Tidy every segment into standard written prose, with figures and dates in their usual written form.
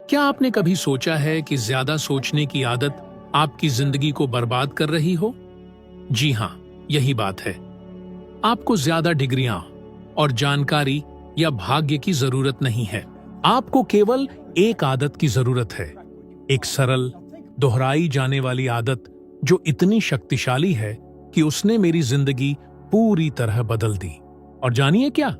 क्या आपने कभी सोचा है कि ज्यादा सोचने की आदत आपकी जिंदगी को बर्बाद कर रही हो? जी हां, यही बात है। आपको ज्यादा डिग्रियां और जानकारी या भाग्य की जरूरत नहीं है। आपको केवल एक आदत की जरूरत है, एक सरल, दोहराई जाने वाली आदत जो इतनी शक्तिशाली है कि उसने मेरी जिंदगी पूरी तरह बदल दी। और जानिए क्या?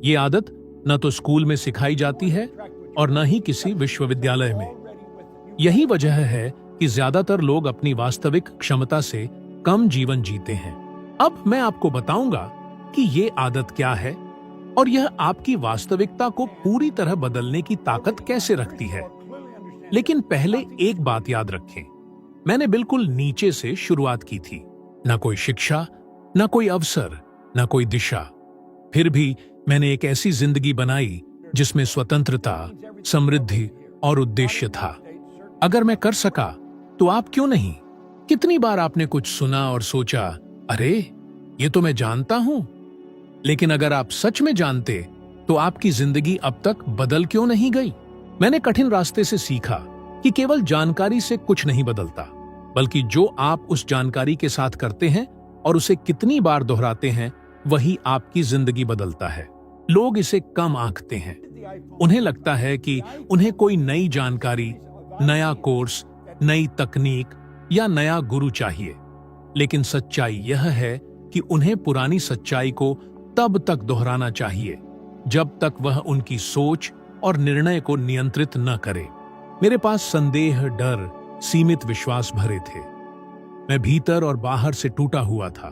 ये आदत न तो स्कूल में सिखाई जाती है और न ही किसी विश्वविद्यालय में। यही वजह है कि ज्यादातर लोग अपनी वास्तविक क्षमता से कम जीवन जीते हैं। अब मैं आपको बताऊंगा कि ये आदत क्या है और यह आपकी वास्तविकता को पूरी तरह बदलने की ताकत कैसे रखती है। लेकिन पहले एक बात याद रखें, मैंने बिल्कुल नीचे से शुरुआत की थी। न कोई शिक्षा, न कोई अवसर, न कोई दिशा। फिर भी मैंने एक ऐसी जिंदगी बनाई जिसमें स्वतंत्रता, समृद्धि और उद्देश्य था। अगर मैं कर सका तो आप क्यों नहीं? कितनी बार आपने कुछ सुना और सोचा, अरे ये तो मैं जानता हूं। लेकिन अगर आप सच में जानते तो आपकी जिंदगी अब तक बदल क्यों नहीं गई? मैंने कठिन रास्ते से सीखा कि केवल जानकारी से कुछ नहीं बदलता, बल्कि जो आप उस जानकारी के साथ करते हैं और उसे कितनी बार दोहराते हैं, वही आपकी जिंदगी बदलता है। लोग इसे कम आंकते हैं। उन्हें लगता है कि उन्हें कोई नई जानकारी, नया कोर्स, नई तकनीक या नया गुरु चाहिए। लेकिन सच्चाई यह है कि उन्हें पुरानी सच्चाई को तब तक दोहराना चाहिए जब तक वह उनकी सोच और निर्णय को नियंत्रित न करे। मेरे पास संदेह, डर, सीमित विश्वास भरे थे। मैं भीतर और बाहर से टूटा हुआ था।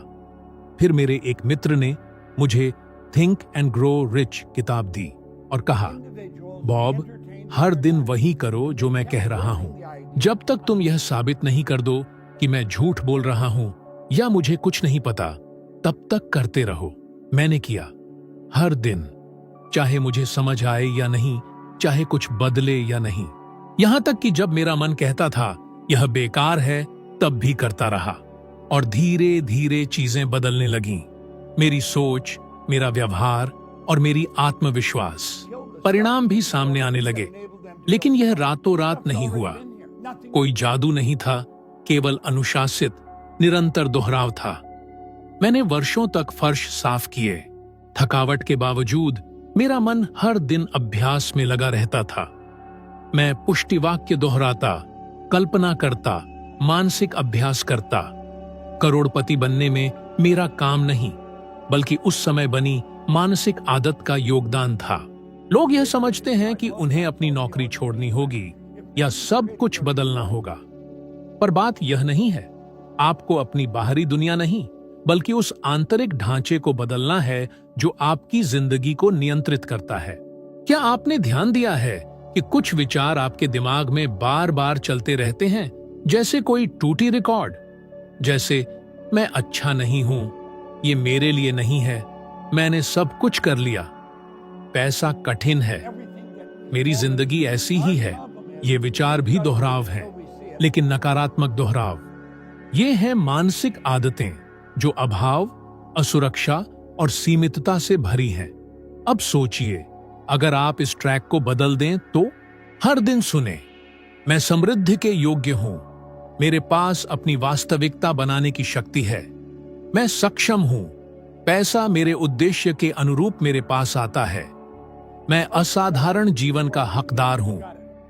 फिर मेरे एक मित्र ने मुझे थिंक एंड ग्रो रिच किताब दी और कहा, बॉब, हर दिन वही करो जो मैं कह रहा हूं। जब तक तुम यह साबित नहीं कर दो कि मैं झूठ बोल रहा हूं या मुझे कुछ नहीं पता, तब तक करते रहो। मैंने किया, हर दिन, चाहे मुझे समझ आए या नहीं, चाहे कुछ बदले या नहीं। यहां तक कि जब मेरा मन कहता था यह बेकार है, तब भी करता रहा। और धीरे धीरे चीजें बदलने लगीं। मेरी सोच, मेरा व्यवहार और मेरी आत्मविश्वास, परिणाम भी सामने आने लगे। लेकिन यह रातों रात नहीं हुआ। कोई जादू नहीं था, केवल अनुशासित, निरंतर दोहराव था। मैंने वर्षों तक फर्श साफ किए। थकावट के बावजूद मेरा मन हर दिन अभ्यास में लगा रहता था। मैं पुष्टिवाक्य दोहराता, कल्पना करता, मानसिक अभ्यास करता। करोड़पति बनने में मेरा काम नहीं, बल्कि उस समय बनी मानसिक आदत का योगदान था। लोग यह समझते हैं कि उन्हें अपनी नौकरी छोड़नी होगी या सब कुछ बदलना होगा। पर बात यह नहीं है। आपको अपनी बाहरी दुनिया नहीं, बल्कि उस आंतरिक ढांचे को बदलना है जो आपकी जिंदगी को नियंत्रित करता है। क्या आपने ध्यान दिया है कि कुछ विचार आपके दिमाग में बार बार चलते रहते हैं, जैसे कोई टूटी रिकॉर्ड? जैसे, मैं अच्छा नहीं हूं, ये मेरे लिए नहीं है, मैंने सब कुछ कर लिया, पैसा कठिन है, मेरी जिंदगी ऐसी ही है। ये विचार भी दोहराव है, लेकिन नकारात्मक दोहराव। ये है मानसिक आदतें जो अभाव, असुरक्षा और सीमितता से भरी हैं। अब सोचिए, अगर आप इस ट्रैक को बदल दें तो हर दिन सुने, मैं समृद्धि के योग्य हूं, मेरे पास अपनी वास्तविकता बनाने की शक्ति है, मैं सक्षम हूं, पैसा मेरे उद्देश्य के अनुरूप मेरे पास आता है, मैं असाधारण जीवन का हकदार हूं।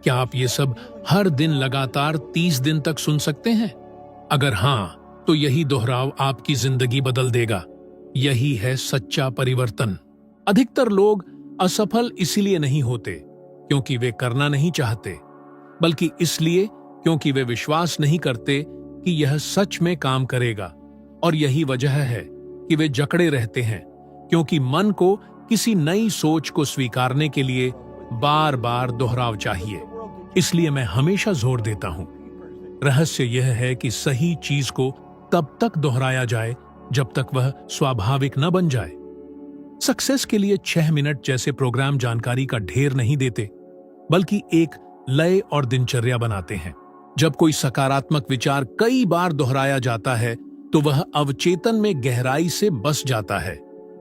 क्या आप ये सब हर दिन लगातार 30 दिन तक सुन सकते हैं? अगर हां, तो यही दोहराव आपकी जिंदगी बदल देगा। यही है सच्चा परिवर्तन। अधिकतर लोग असफल इसलिए नहीं होते क्योंकि वे करना नहीं चाहते, बल्कि इसलिए क्योंकि वे विश्वास नहीं करते कि यह सच में काम करेगा। और यही वजह है कि वे जकड़े रहते हैं, क्योंकि मन को किसी नई सोच को स्वीकारने के लिए बार बार दोहराव चाहिए। इसलिए मैं हमेशा जोर देता हूं, रहस्य यह है कि सही चीज को तब तक दोहराया जाए जब तक वह स्वाभाविक न बन जाए। सक्सेस के लिए 6 मिनट जैसे प्रोग्राम जानकारी का ढेर नहीं देते, बल्कि एक लय और दिनचर्या बनाते हैं। जब कोई सकारात्मक विचार कई बार दोहराया जाता है तो वह अवचेतन में गहराई से बस जाता है,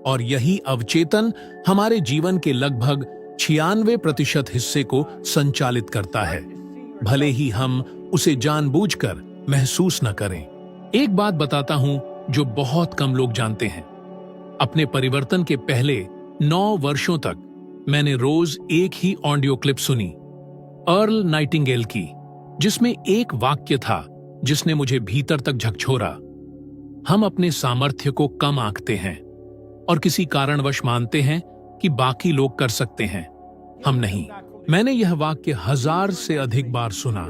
और यही अवचेतन हमारे जीवन के लगभग 96% हिस्से को संचालित करता है, भले ही हम उसे जानबूझकर महसूस न करें। एक बात बताता हूं जो बहुत कम लोग जानते हैं। अपने परिवर्तन के पहले 9 वर्षों तक मैंने रोज एक ही ऑडियो क्लिप सुनी, अर्ल नाइटिंगेल की, जिसमें एक वाक्य था जिसने मुझे भीतर तक झकझोरा। हम अपने सामर्थ्य को कम आंकते हैं और किसी कारणवश मानते हैं कि बाकी लोग कर सकते हैं, हम नहीं। मैंने यह वाक्य 1000 से अधिक बार सुना,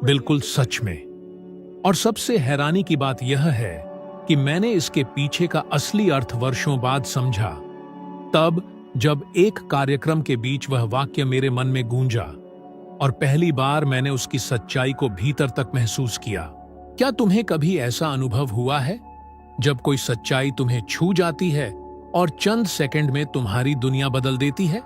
बिल्कुल सच में। और सबसे हैरानी की बात यह है कि मैंने इसके पीछे का असली अर्थ वर्षों बाद समझा, तब जब एक कार्यक्रम के बीच वह वाक्य मेरे मन में गूंजा और पहली बार मैंने उसकी सच्चाई को भीतर तक महसूस किया। क्या तुम्हें कभी ऐसा अनुभव हुआ है जब कोई सच्चाई तुम्हें छू जाती है और चंद सेकंड में तुम्हारी दुनिया बदल देती है?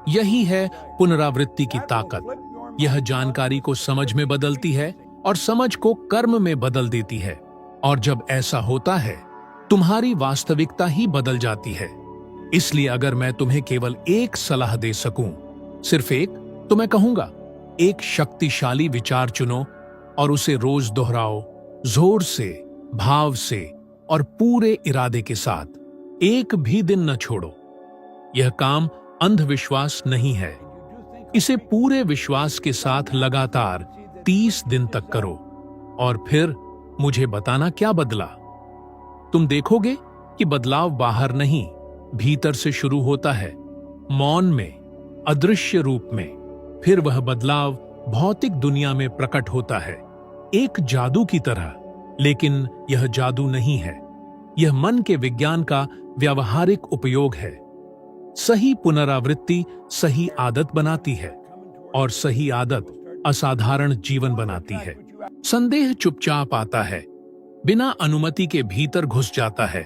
यही है पुनरावृत्ति की ताकत। यह जानकारी को समझ में बदलती है और समझ को कर्म में बदल देती है। और जब ऐसा होता है, तुम्हारी वास्तविकता ही बदल जाती है। इसलिए अगर मैं तुम्हें केवल एक सलाह दे सकूं, सिर्फ एक, तो मैं कहूंगा, एक शक्तिशाली विचार चुनो और उसे रोज दोहराओ, जोर से, भाव से और पूरे इरादे के साथ। एक भी दिन न छोड़ो। यह काम अंधविश्वास नहीं है। इसे पूरे विश्वास के साथ लगातार 30 दिन तक करो और फिर मुझे बताना क्या बदला। तुम देखोगे कि बदलाव बाहर नहीं, भीतर से शुरू होता है, मौन में, अदृश्य रूप में। फिर वह बदलाव भौतिक दुनिया में प्रकट होता है, एक जादू की तरह। लेकिन यह जादू नहीं है, यह मन के विज्ञान का व्यावहारिक उपयोग है। सही पुनरावृत्ति सही आदत बनाती है और सही आदत असाधारण जीवन बनाती है। संदेह चुपचाप आता है, बिना अनुमति के भीतर घुस जाता है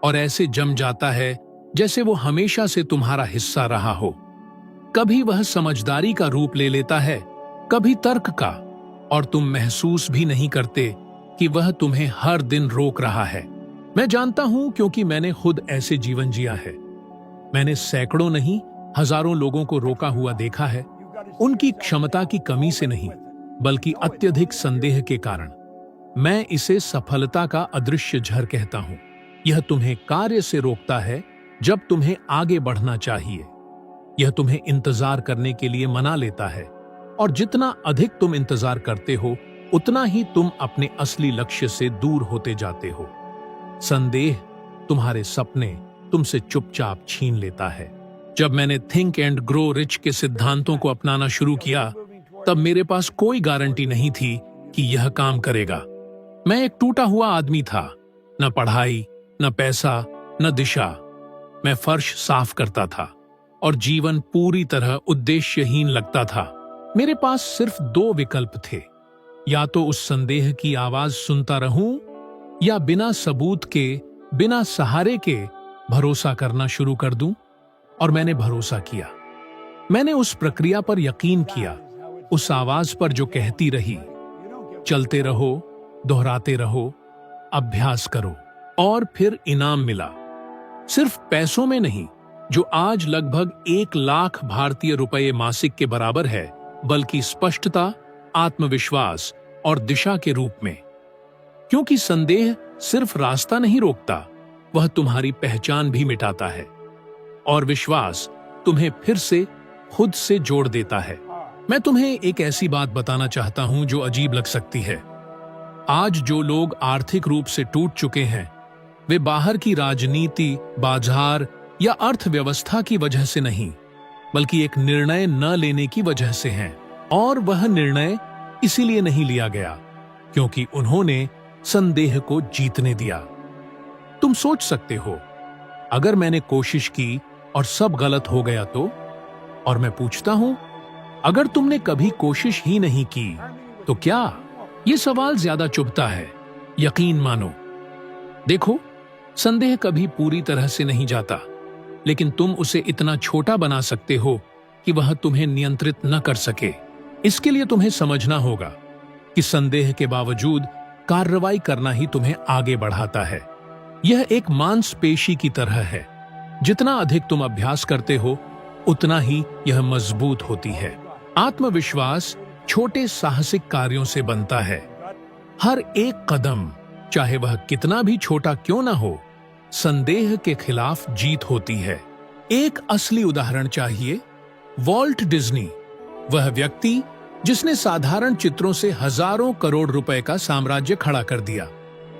और ऐसे जम जाता है जैसे वो हमेशा से तुम्हारा हिस्सा रहा हो। कभी वह समझदारी का रूप ले लेता है, कभी तर्क का, और तुम महसूस भी नहीं करते कि वह तुम्हें हर दिन रोक रहा है। मैं जानता हूं क्योंकि मैंने खुद ऐसे जीवन जिया है। मैंने सैकड़ों नहीं, हजारों लोगों को रोका हुआ देखा है, उनकी क्षमता की कमी से नहीं, बल्कि अत्यधिक संदेह के कारण। मैं इसे सफलता का अदृश्य झर कहता हूं। यह तुम्हें कार्य से रोकता है जब तुम्हें आगे बढ़ना चाहिए। यह तुम्हें इंतजार करने के लिए मना लेता है, और जितना अधिक तुम इंतजार करते हो, उतना ही तुम अपने असली लक्ष्य से दूर होते जाते हो। संदेह तुम्हारे सपने तुमसे चुपचाप छीन लेता है। जब मैंने थिंक एंड ग्रो रिच के सिद्धांतों को अपनाना शुरू किया, तब मेरे पास कोई गारंटी नहीं थी कि यह काम करेगा। मैं एक टूटा हुआ आदमी था, न पढ़ाई, न पैसा, न दिशा। मैं फर्श साफ करता था और जीवन पूरी तरह उद्देश्यहीन लगता था। मेरे पास सिर्फ 2 विकल्प थे, या तो उस संदेह की आवाज सुनता रहूं या बिना सबूत के, बिना सहारे के भरोसा करना शुरू कर दूं। और मैंने भरोसा किया। मैंने उस प्रक्रिया पर यकीन किया, उस आवाज पर जो कहती रही, चलते रहो, दोहराते रहो, अभ्यास करो, और फिर इनाम मिला। सिर्फ पैसों में नहीं, जो आज लगभग 1 लाख भारतीय रुपये मासिक के बराबर है, बल्कि स्पष्टता, आत्मविश्वास और दिशा के रूप में। क्योंकि संदेह सिर्फ रास्ता नहीं रोकता, वह तुम्हारी पहचान भी मिटाता है, और विश्वास तुम्हें फिर से खुद से जोड़ देता है। मैं तुम्हें एक ऐसी बात बताना चाहता हूं जो अजीब लग सकती है। आज जो लोग आर्थिक रूप से टूट चुके हैं, वे बाहर की राजनीति, बाजार या अर्थव्यवस्था की वजह से नहीं, बल्कि एक निर्णय न लेने की वजह से हैं। और वह निर्णय इसीलिए नहीं लिया गया क्योंकि उन्होंने संदेह को जीतने दिया। तुम सोच सकते हो, अगर मैंने कोशिश की और सब गलत हो गया तो? और मैं पूछता हूं, अगर तुमने कभी कोशिश ही नहीं की तो क्या? ये सवाल ज्यादा चुभता है। यकीन मानो। देखो, संदेह कभी पूरी तरह से नहीं जाता, लेकिन तुम उसे इतना छोटा बना सकते हो कि वह तुम्हें नियंत्रित न कर सके। इसके लिए तुम्हें समझना होगा कि संदेह के बावजूद कार्रवाई करना ही तुम्हें आगे बढ़ाता है। यह एक मांसपेशी की तरह है। जितना अधिक तुम अभ्यास करते हो, उतना ही यह मजबूत होती है। आत्मविश्वास छोटे साहसिक कार्यों से बनता है। हर एक कदम, चाहे वह कितना भी छोटा क्यों ना हो, संदेह के खिलाफ जीत होती है। एक असली उदाहरण चाहिए, वॉल्ट डिज्नी, वह व्यक्ति जिसने साधारण चित्रों से हजारों करोड़ रुपए का साम्राज्य खड़ा कर दिया।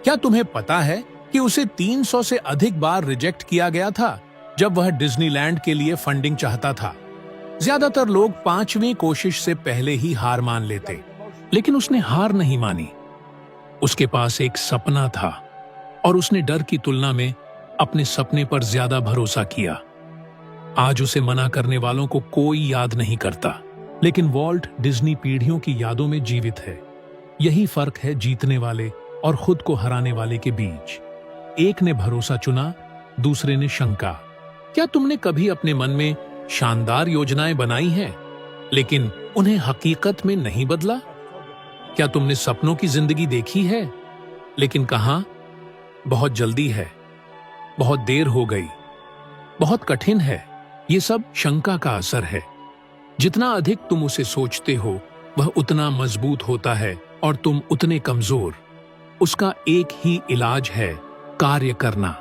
क्या तुम्हें पता है कि उसे 300 से अधिक बार रिजेक्ट किया गया था जब वह डिज्नीलैंड के लिए फंडिंग चाहता था। ज्यादातर लोग 5वीं कोशिश से पहले ही हार मान लेते, लेकिन उसने हार नहीं मानी। उसके पास एक सपना था और उसने डर की तुलना में अपने सपने पर ज्यादा भरोसा किया। आज उसे मना करने वालों को कोई याद नहीं करता, लेकिन वॉल्ट डिज्नी पीढ़ियों की यादों में जीवित है। यही फर्क है जीतने वाले और खुद को हराने वाले के बीच। एक ने भरोसा चुना, दूसरे ने शंका। क्या तुमने कभी अपने मन में शानदार योजनाएं बनाई हैं, लेकिन उन्हें हकीकत में नहीं बदला? क्या तुमने सपनों की जिंदगी देखी है, लेकिन कहां? बहुत जल्दी है, बहुत देर हो गई, बहुत कठिन है। ये सब शंका का असर है। जितना अधिक तुम उसे सोचते हो, वह उतना मजबूत होता है और तुम उतने कमजोर। उसका एक ही इलाज है, कार्य करना।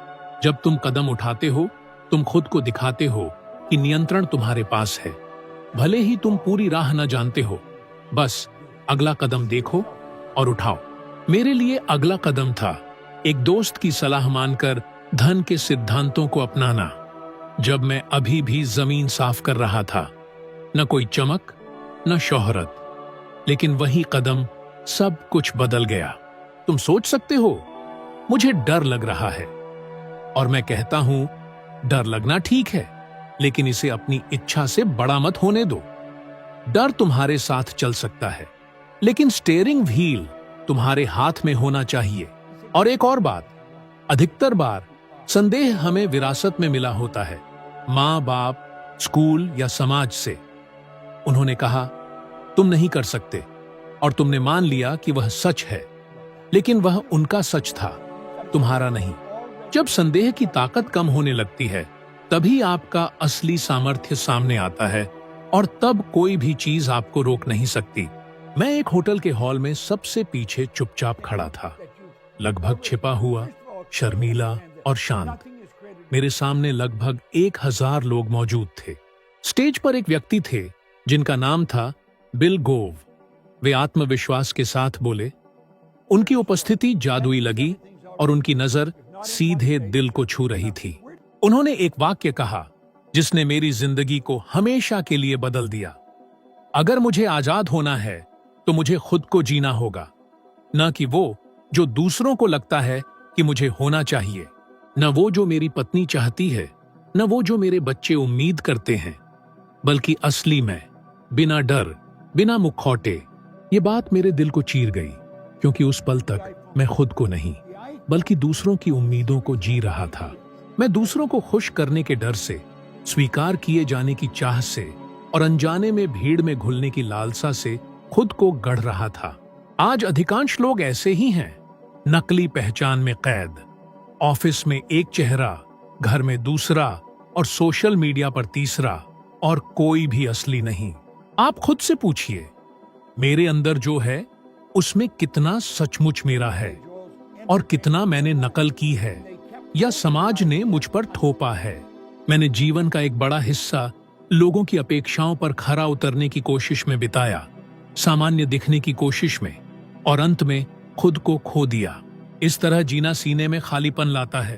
जब तुम कदम उठाते हो, तुम खुद को दिखाते हो कि नियंत्रण तुम्हारे पास है। भले ही तुम पूरी राह न जानते हो, बस अगला कदम देखो और उठाओ। मेरे लिए अगला कदम था एक दोस्त की सलाह मानकर धन के सिद्धांतों को अपनाना। जब मैं अभी भी जमीन साफ कर रहा था, न कोई चमक, न शोहरत, लेकिन वही कदम सब कुछ बदल गया। तुम सोच सकते हो, मुझे डर लग रहा है, और मैं कहता हूं, डर लगना ठीक है, लेकिन इसे अपनी इच्छा से बड़ा मत होने दो। डर तुम्हारे साथ चल सकता है, लेकिन स्टीयरिंग व्हील तुम्हारे हाथ में होना चाहिए। और एक और बात, अधिकतर बार संदेह हमें विरासत में मिला होता है, माँ बाप, स्कूल या समाज से। उन्होंने कहा तुम नहीं कर सकते, और तुमने मान लिया कि वह सच है, लेकिन वह उनका सच था, तुम्हारा नहीं। जब संदेह की ताकत कम होने लगती है, तभी आपका असली सामर्थ्य सामने आता है, और तब कोई भी चीज आपको रोक नहीं सकती। मैं एक होटल के हॉल में सबसे पीछे चुपचाप खड़ा था, लगभग छिपा हुआ, शर्मीला और शांत। मेरे सामने लगभग 1000 लोग मौजूद थे। स्टेज पर एक व्यक्ति थे जिनका नाम था बिल गोव। वे आत्मविश्वास के साथ बोले। उनकी उपस्थिति जादुई लगी और उनकी नजर सीधे दिल को छू रही थी। उन्होंने एक वाक्य कहा जिसने मेरी जिंदगी को हमेशा के लिए बदल दिया। अगर मुझे आजाद होना है तो मुझे खुद को जीना होगा, न कि वो जो दूसरों को लगता है कि मुझे होना चाहिए, न वो जो मेरी पत्नी चाहती है, न वो जो मेरे बच्चे उम्मीद करते हैं, बल्कि असली मैं, बिना डर, बिना मुखौटे। ये बात मेरे दिल को चीर गई, क्योंकि उस पल तक मैं खुद को नहीं, बल्कि दूसरों की उम्मीदों को जी रहा था। मैं दूसरों को खुश करने के डर से, स्वीकार किए जाने की चाह से और अनजाने में भीड़ में घुलने की लालसा से खुद को गढ़ रहा था। आज अधिकांश लोग ऐसे ही हैं, नकली पहचान में कैद। ऑफिस में एक चेहरा, घर में दूसरा और सोशल मीडिया पर तीसरा, और कोई भी असली नहीं। आप खुद से पूछिए, मेरे अंदर जो है उसमें कितना सचमुच मेरा है और कितना मैंने नकल की है या समाज ने मुझ पर थोपा है। मैंने जीवन का एक बड़ा हिस्सा लोगों की अपेक्षाओं पर खरा उतरने की कोशिश में बिताया, सामान्य दिखने की कोशिश में, और अंत में खुद को खो दिया। इस तरह जीना सीने में खालीपन लाता है,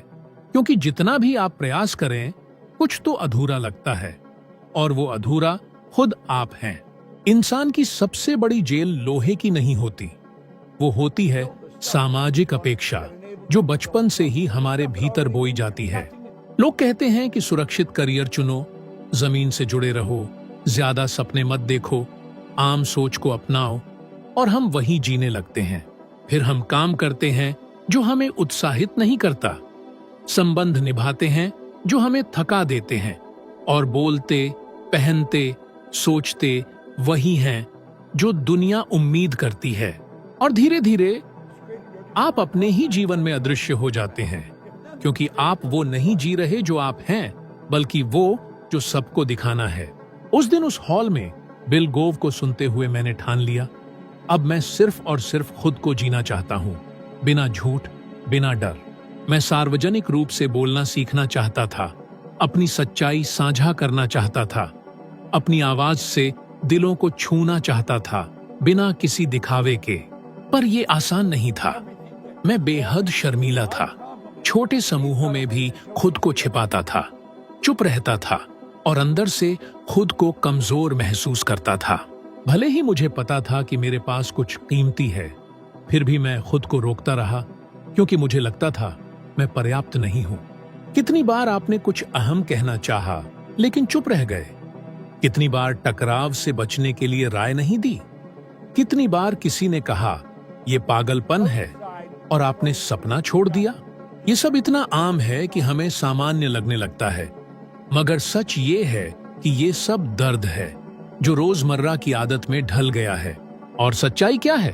क्योंकि जितना भी आप प्रयास करें, कुछ तो अधूरा लगता है, और वो अधूरा खुद आप हैं। इंसान की सबसे बड़ी जेल लोहे की नहीं होती, वो होती है सामाजिक अपेक्षा, जो बचपन से ही हमारे भीतर बोई जाती है। लोग कहते हैं कि सुरक्षित करियर चुनो, जमीन से जुड़े रहो, ज्यादा सपने मत देखो, आम सोच को अपनाओ, और हम वही जीने लगते हैं। फिर हम काम करते हैं जो हमें उत्साहित नहीं करता, संबंध निभाते हैं जो हमें थका देते हैं, और बोलते, पहनते, सोचते वही हैं जो दुनिया उम्मीद करती है। और धीरे धीरे आप अपने ही जीवन में अदृश्य हो जाते हैं, क्योंकि आप वो नहीं जी रहे जो आप हैं, बल्कि वो जो सबको दिखाना है। उस दिन उस हॉल में बिल गोव को सुनते हुए मैंने ठान लिया, अब मैं सिर्फ और सिर्फ खुद को जीना चाहता हूं, बिना झूठ, बिना डर। मैं सार्वजनिक रूप से बोलना सीखना चाहता था, अपनी सच्चाई साझा करना चाहता था, अपनी आवाज से दिलों को छूना चाहता था, बिना किसी दिखावे के। पर यह आसान नहीं था। मैं बेहद शर्मीला था, छोटे समूहों में भी खुद को छिपाता था, चुप रहता था और अंदर से खुद को कमजोर महसूस करता था। भले ही मुझे पता था कि मेरे पास कुछ कीमती है, फिर भी मैं खुद को रोकता रहा, क्योंकि मुझे लगता था मैं पर्याप्त नहीं हूं। कितनी बार आपने कुछ अहम कहना चाहा, लेकिन चुप रह गए? कितनी बार टकराव से बचने के लिए राय नहीं दी? कितनी बार किसी ने कहा यह पागलपन है और आपने सपना छोड़ दिया? ये सब इतना आम है कि हमें सामान्य लगने लगता है, मगर सच ये है कि ये सब दर्द है जो रोजमर्रा की आदत में ढल गया है। और सच्चाई क्या है?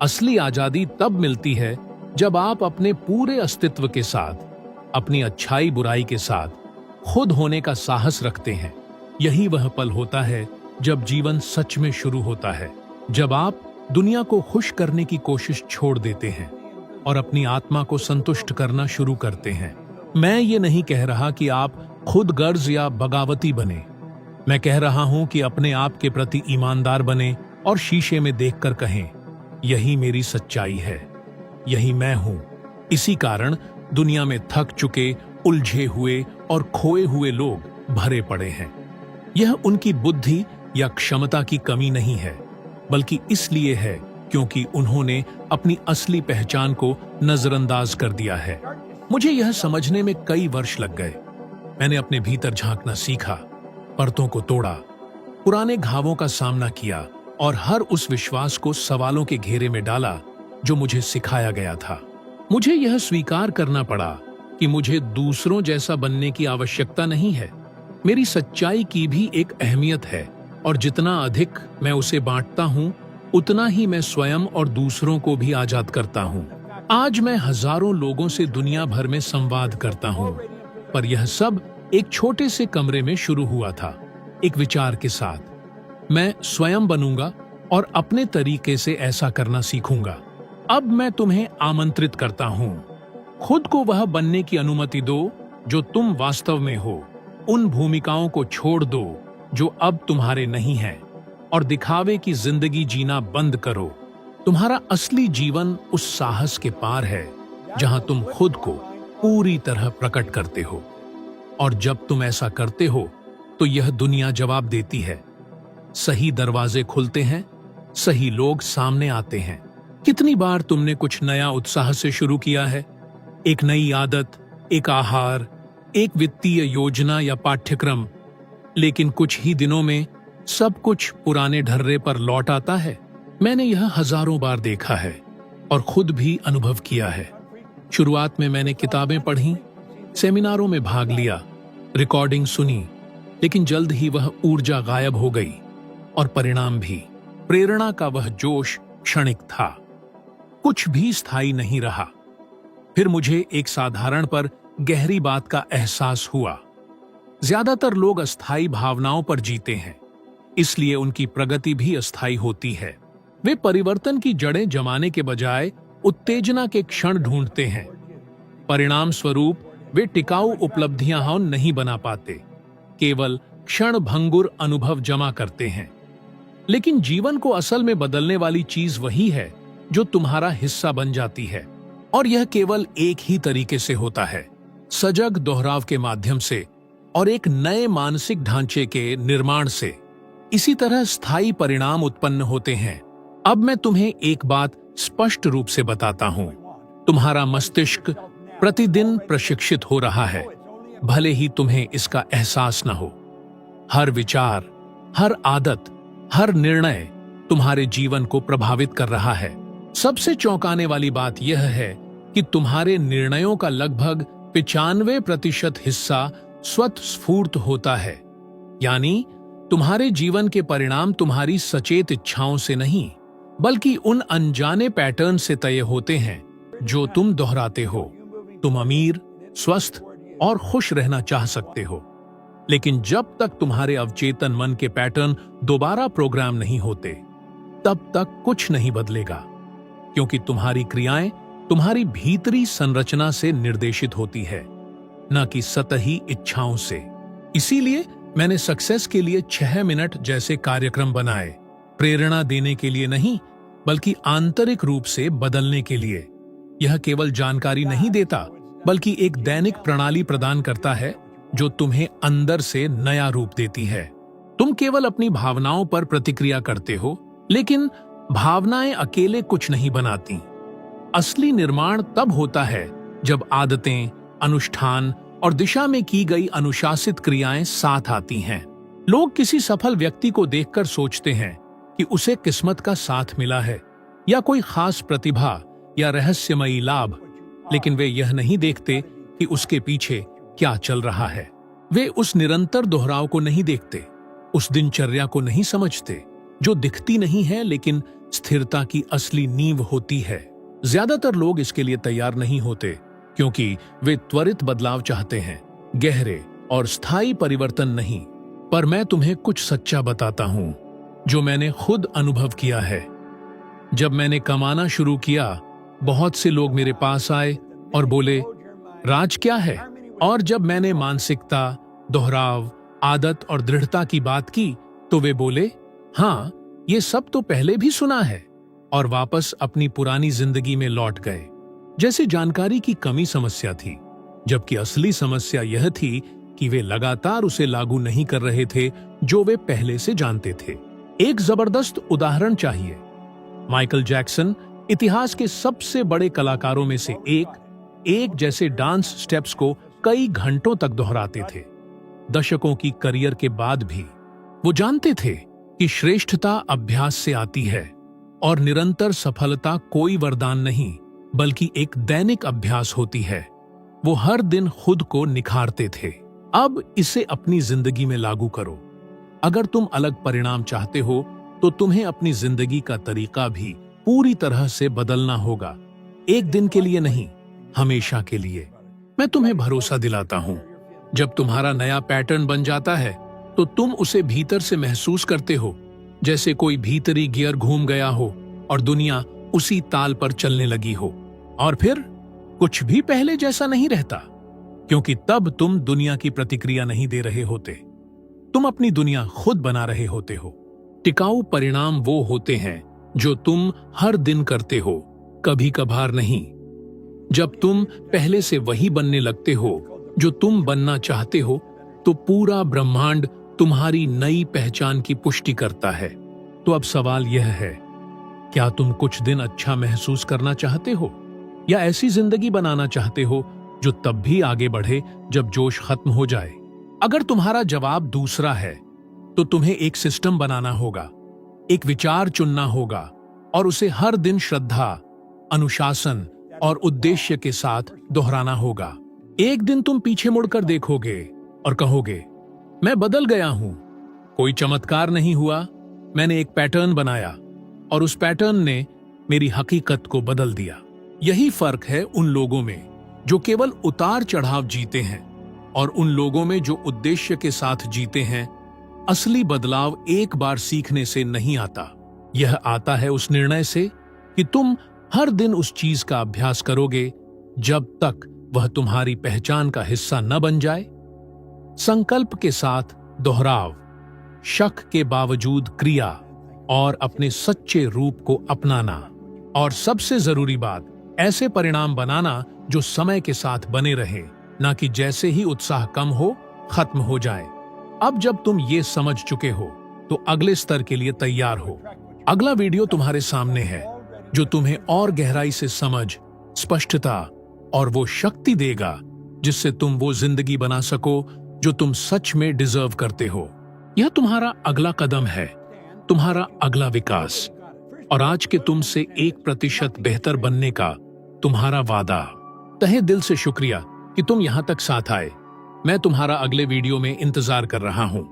असली आजादी तब मिलती है जब आप अपने पूरे अस्तित्व के साथ, अपनी अच्छाई बुराई के साथ खुद होने का साहस रखते हैं। यही वह पल होता है जब जीवन सच में शुरू होता है, जब आप दुनिया को खुश करने की कोशिश छोड़ देते हैं और अपनी आत्मा को संतुष्ट करना शुरू करते हैं। मैं ये नहीं कह रहा कि आप खुद गर्ज या बगावती बने। मैं कह रहा हूं कि अपने आप के प्रति ईमानदार बने और शीशे में देखकर कहें, यही मेरी सच्चाई है, यही मैं हूं। इसी कारण दुनिया में थक चुके, उलझे हुए और खोए हुए लोग भरे पड़े हैं। यह उनकी बुद्धि या क्षमता की कमी नहीं है, बल्कि इसलिए है क्योंकि उन्होंने अपनी असली पहचान को नजरअंदाज कर दिया है। मुझे यह समझने में कई वर्ष लग गए। मैंने अपने भीतर झांकना सीखा, परतों को तोड़ा, पुराने घावों का सामना किया और हर उस विश्वास को सवालों के घेरे में डाला जो मुझे सिखाया गया था। मुझे यह स्वीकार करना पड़ा कि मुझे दूसरों जैसा बनने की आवश्यकता नहीं है। मेरी सच्चाई की भी एक अहमियत है और जितना अधिक मैं उसे बांटता हूं, उतना ही मैं स्वयं और दूसरों को भी आजाद करता हूं। आज मैं हजारों लोगों से दुनिया भर में संवाद करता हूं, पर यह सब एक छोटे से कमरे में शुरू हुआ था, एक विचार के साथ। मैं स्वयं बनूंगा और अपने तरीके से ऐसा करना सीखूंगा। अब मैं तुम्हें आमंत्रित करता हूं, खुद को वह बनने की अनुमति दो जो तुम वास्तव में हो। उन भूमिकाओं को छोड़ दो जो अब तुम्हारे नहीं हैं और दिखावे की जिंदगी जीना बंद करो। तुम्हारा असली जीवन उस साहस के पार है जहां तुम खुद को पूरी तरह प्रकट करते हो। और जब तुम ऐसा करते हो तो यह दुनिया जवाब देती है। सही दरवाजे खुलते हैं, सही लोग सामने आते हैं। कितनी बार तुमने कुछ नया उत्साह से शुरू किया है, एक नई आदत, एक आहार, एक वित्तीय योजना या पाठ्यक्रम, लेकिन कुछ ही दिनों में सब कुछ पुराने ढर्रे पर लौट आता है। मैंने यह हजारों बार देखा है और खुद भी अनुभव किया है। शुरुआत में मैंने किताबें पढ़ी, सेमिनारों में भाग लिया, रिकॉर्डिंग सुनी, लेकिन जल्द ही वह ऊर्जा गायब हो गई और परिणाम भी। प्रेरणा का वह जोश क्षणिक था, कुछ भी स्थायी नहीं रहा। फिर मुझे एक साधारण पर गहरी बात का एहसास हुआ। ज्यादातर लोग अस्थायी भावनाओं पर जीते हैं, इसलिए उनकी प्रगति भी अस्थायी होती है। वे परिवर्तन की जड़ें जमाने के बजाय उत्तेजना के क्षण ढूंढते हैं। परिणाम स्वरूप वे टिकाऊ उपलब्धियां नहीं बना पाते, केवल क्षण भंगुर अनुभव जमा करते हैं। लेकिन जीवन को असल में बदलने वाली चीज वही है जो तुम्हारा हिस्सा बन जाती है, और यह केवल एक ही तरीके से होता है, सजग दोहराव के माध्यम से और एक नए मानसिक ढांचे के निर्माण से। इसी तरह स्थायी परिणाम उत्पन्न होते हैं। अब मैं तुम्हें एक बात स्पष्ट रूप से बताता हूं, तुम्हारा मस्तिष्क प्रतिदिन प्रशिक्षित हो रहा है, भले ही तुम्हें इसका एहसास न हो। हर विचार, हर आदत, हर निर्णय तुम्हारे जीवन को प्रभावित कर रहा है। सबसे चौंकाने वाली बात यह है कि तुम्हारे निर्णयों का लगभग 95% हिस्सा स्वतःस्फूर्त होता है। यानी तुम्हारे जीवन के परिणाम तुम्हारी सचेत इच्छाओं से नहीं, बल्कि उन अनजाने पैटर्न से तय होते हैं जो तुम दोहराते हो। तुम अमीर, स्वस्थ और खुश रहना चाह सकते हो, लेकिन जब तक तुम्हारे अवचेतन मन के पैटर्न दोबारा प्रोग्राम नहीं होते, तब तक कुछ नहीं बदलेगा, क्योंकि तुम्हारी क्रियाएं तुम्हारी भीतरी संरचना से निर्देशित होती है, न कि सतही इच्छाओं से। इसीलिए मैंने सक्सेस के लिए 6 मिनट जैसे कार्यक्रम बनाए, प्रेरणा देने के लिए नहीं, बल्कि आंतरिक रूप से बदलने के लिए। यह केवल जानकारी नहीं देता, बल्कि एक दैनिक प्रणाली प्रदान करता है जो तुम्हें अंदर से नया रूप देती है। तुम केवल अपनी भावनाओं पर प्रतिक्रिया करते हो, लेकिन भावनाएं अकेले कुछ नहीं बनाती। असली निर्माण तब होता है जब आदतें, अनुष्ठान और दिशा में की गई अनुशासित क्रियाएं साथ आती हैं। लोग किसी सफल व्यक्ति को देखकर सोचते हैं कि उसे किस्मत का साथ मिला है या कोई खास प्रतिभा या रहस्यमयी लाभ, लेकिन वे यह नहीं देखते कि उसके पीछे क्या चल रहा है। वे उस निरंतर दोहराव को नहीं देखते, उस दिनचर्या को नहीं समझते जो दिखती नहीं है लेकिन स्थिरता की असली नींव होती है। ज्यादातर लोग इसके लिए तैयार नहीं होते, क्योंकि वे त्वरित बदलाव चाहते हैं, गहरे और स्थायी परिवर्तन नहीं। पर मैं तुम्हें कुछ सच्चा बताता हूं जो मैंने खुद अनुभव किया है। जब मैंने कमाना शुरू किया, बहुत से लोग मेरे पास आए और बोले, राज क्या है? और जब मैंने मानसिकता, दोहराव, आदत और दृढ़ता की बात की, तो वे बोले, हाँ, ये सब तो पहले भी सुना है, और वापस अपनी पुरानी जिंदगी में लौट गए। जैसे जानकारी की कमी समस्या थी, जबकि असली समस्या यह थी कि वे लगातार उसे लागू नहीं कर रहे थे जो वे पहले से जानते थे। एक जबरदस्त उदाहरण चाहिए। माइकल जैक्सन इतिहास के सबसे बड़े कलाकारों में से एक जैसे डांस स्टेप्स को कई घंटों तक दोहराते थे। दशकों की करियर के बाद भी वो जानते थे कि श्रेष्ठता अभ्यास से आती है और निरंतर सफलता कोई वरदान नहीं, बल्कि एक दैनिक अभ्यास होती है। वो हर दिन खुद को निखारते थे। अब इसे अपनी जिंदगी में लागू करो। अगर तुम अलग परिणाम चाहते हो, तो तुम्हें अपनी जिंदगी का तरीका भी पूरी तरह से बदलना होगा। एक दिन के लिए नहीं, हमेशा के लिए। मैं तुम्हें भरोसा दिलाता हूं, जब तुम्हारा नया पैटर्न बन जाता है, तो तुम उसे भीतर से महसूस करते हो, जैसे कोई भीतरी गियर घूम गया हो और दुनिया उसी ताल पर चलने लगी हो। और फिर कुछ भी पहले जैसा नहीं रहता, क्योंकि तब तुम दुनिया की प्रतिक्रिया नहीं दे रहे होते, तुम अपनी दुनिया खुद बना रहे होते हो। टिकाऊ परिणाम वो होते हैं जो तुम हर दिन करते हो, कभी कभार नहीं। जब तुम पहले से वही बनने लगते हो जो तुम बनना चाहते हो, तो पूरा ब्रह्मांड तुम्हारी नई पहचान की पुष्टि करता है। तो अब सवाल यह है, क्या तुम कुछ दिन अच्छा महसूस करना चाहते हो, या ऐसी जिंदगी बनाना चाहते हो जो तब भी आगे बढ़े जब जोश खत्म हो जाए? अगर तुम्हारा जवाब दूसरा है, तो तुम्हें एक सिस्टम बनाना होगा, एक विचार चुनना होगा और उसे हर दिन श्रद्धा, अनुशासन और उद्देश्य के साथ दोहराना होगा। एक दिन तुम पीछे मुड़कर देखोगे और कहोगे, मैं बदल गया हूं। कोई चमत्कार नहीं हुआ, मैंने एक पैटर्न बनाया और उस पैटर्न ने मेरी हकीकत को बदल दिया। यही फर्क है उन लोगों में जो केवल उतार चढ़ाव जीते हैं और उन लोगों में जो उद्देश्य के साथ जीते हैं। असली बदलाव एक बार सीखने से नहीं आता, यह आता है उस निर्णय से कि तुम हर दिन उस चीज का अभ्यास करोगे जब तक वह तुम्हारी पहचान का हिस्सा न बन जाए। संकल्प के साथ दोहराव, शक के बावजूद क्रिया और अपने सच्चे रूप को अपनाना, और सबसे जरूरी बात, ऐसे परिणाम बनाना जो समय के साथ बने रहे, ना कि जैसे ही उत्साह कम हो खत्म हो जाए। अब जब तुम ये समझ चुके हो, तो अगले स्तर के लिए तैयार हो। अगला वीडियो तुम्हारे सामने है जो तुम्हें और गहराई से समझ, स्पष्टता और वो शक्ति देगा जिससे तुम वो जिंदगी बना सको जो तुम सच में डिजर्व करते हो। यह तुम्हारा अगला कदम है, तुम्हारा अगला विकास, और आज के तुमसे 1% बेहतर बनने का तुम्हारा वादा। तहे दिल से शुक्रिया कि तुम यहां तक साथ आए। मैं तुम्हारा अगले वीडियो में इंतजार कर रहा हूं।